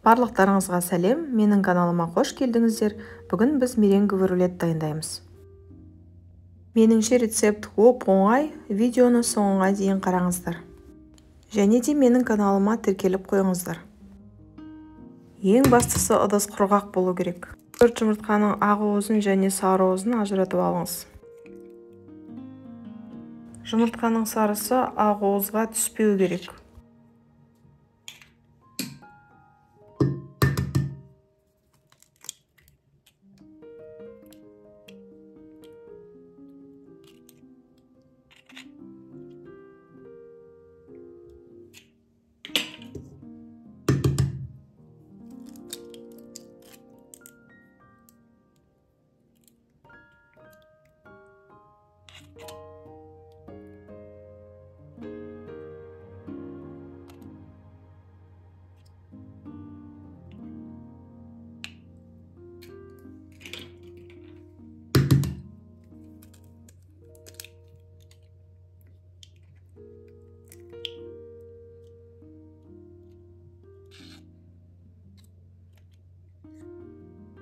Барлықтарыңызға сәлем, менің каналыма қош келдіңіздер. Бүгін біз меренговый рулет дайындаймыз. Меніңше рецепт оп-оңай, видеоны соңына дейін қараңыздар. Және де менің каналыма тіркеліп қойыңыздар. Ең бастысы ыдыс құрғақ болу керек. 4 жұмыртқаның ақ-уызын және сары уызын ажыратып алыңыз. Жұмыртқаның сарысы ақ-уызға түспеу керек.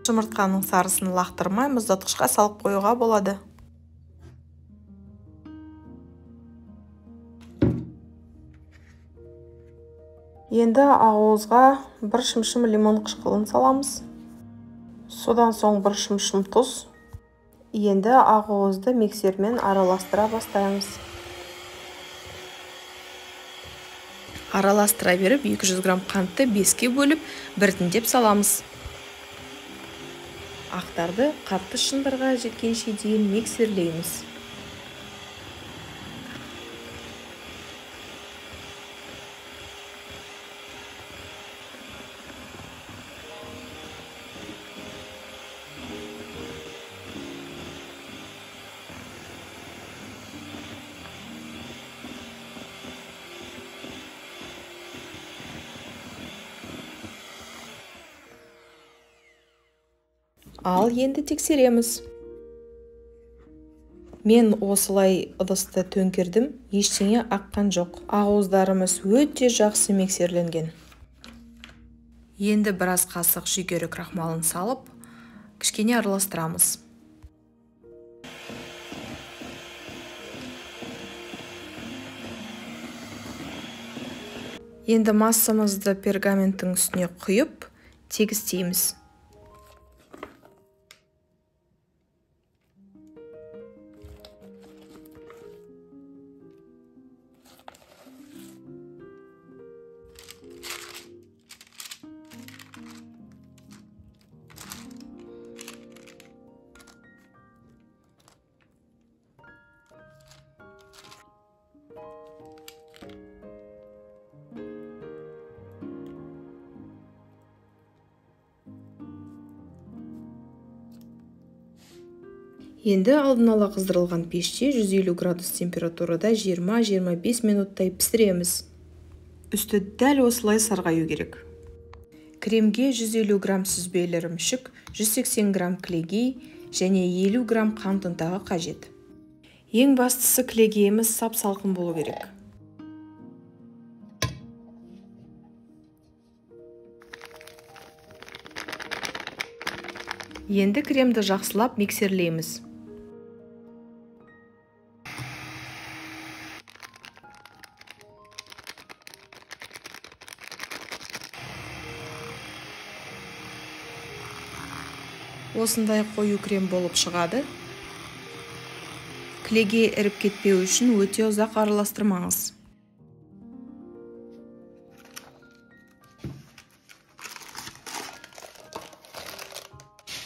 Жұмыртқаның сарысын лақтырмай мұздатқышқа салып қоюға болады. Енді ақ-уызға 1 шымшым лимон қышқылын саламыз. Содан соң 1 шымшым тұз. Енді ақ-уызды миксермен араластыра бастаймыз. Араластыра беріп 200 грамм қантты 5-ке бөліп біртіндеп саламыз. Ақтарды қатты шындарға жеткенше дейін миксерлейміз. Ал енді тексереміз. Мен осылай ыдысты төңкердім, ештеңе аққан жоқ. Ақ-уыздарымыз өте жақсы миксерленген. Енді біраз қасық жүгері крахмалын салып, кішкене араластырамыз. Енді массамызды пергаменттің үстіне құйып, тегістейміз. Енді алдын ала қыздырылған пеште 150 градус температурада 20-25 минуттай пісіреміз. Үсті дәл осылай сарғаю керек. Кремге 150 грамм сүзбелі ірімшік, 180 грамм кілегей және 50 грамм қант ұнтағы қажет. Ең бастысы кілегейіміз сап-салқын болу керек. Енді кремді жақсылап миксерлейміз. Осындай қою крем болып шығады. Кілегей іріп кетпеу үшін өте ұзақ араластырмаңыз.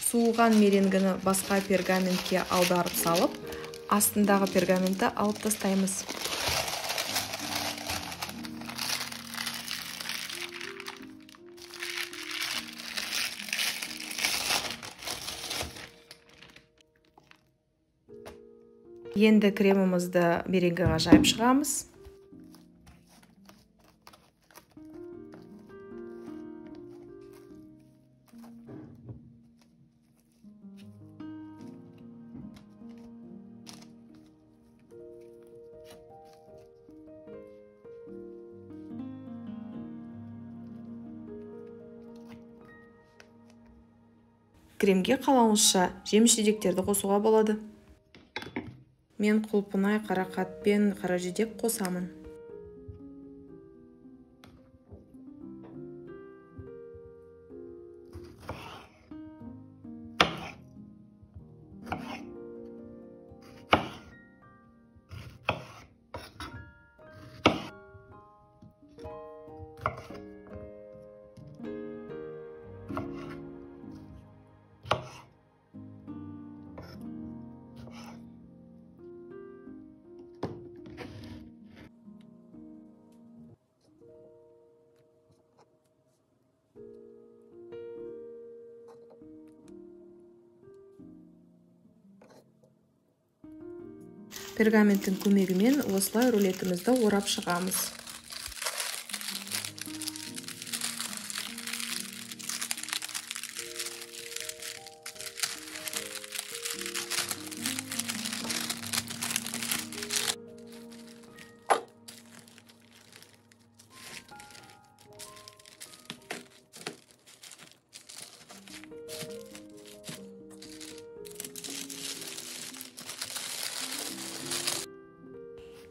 Суыған меренгіні басқа пергаментке аударып салып, астындағы пергаментті алып тастаймыз. Енді кремімізді меренгіға жайып шығамыз. кремге қалауыңызша жеміс-жидектерді қосуға болады. Мен құлпынай, қарақат пен қаражидек қосамын. Пергаменттің көмегімен осылай рулетімізді орап шығамыз.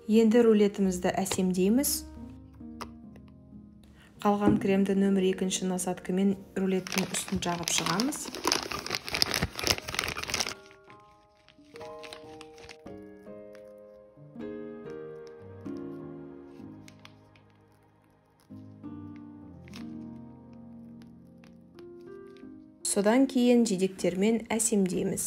Енді рулетімізді әсемдейміз. Қалған кремді нөмір 2 насаткамен рулеттің үстін жағып шығамыз. Содан кейін жидектермен әсемдейміз.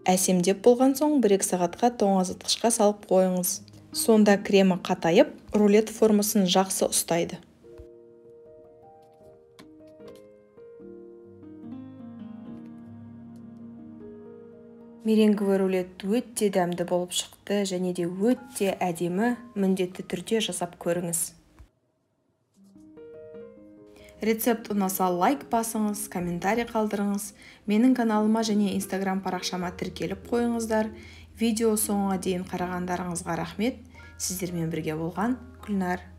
Әсемдеп болған соң 1-2 сағатқа тоңазытқышқа салып қойыңыз. Сонда кремі қатайып, рулет формасын жақсы ұстайды. Меренговый рулет өте дәмді болып шықты және де өте әдемі, міндетті түрде жасап көріңіз. Рецепт ұнаса лайк басыңыз, комментарий қалдырыңыз. Менің каналыма және Instagram парақшама тіркеліп қойыңыздар. Видео соңына дейін қарағандарыңызға рахмет. Сіздермен бірге болған Гүлнар.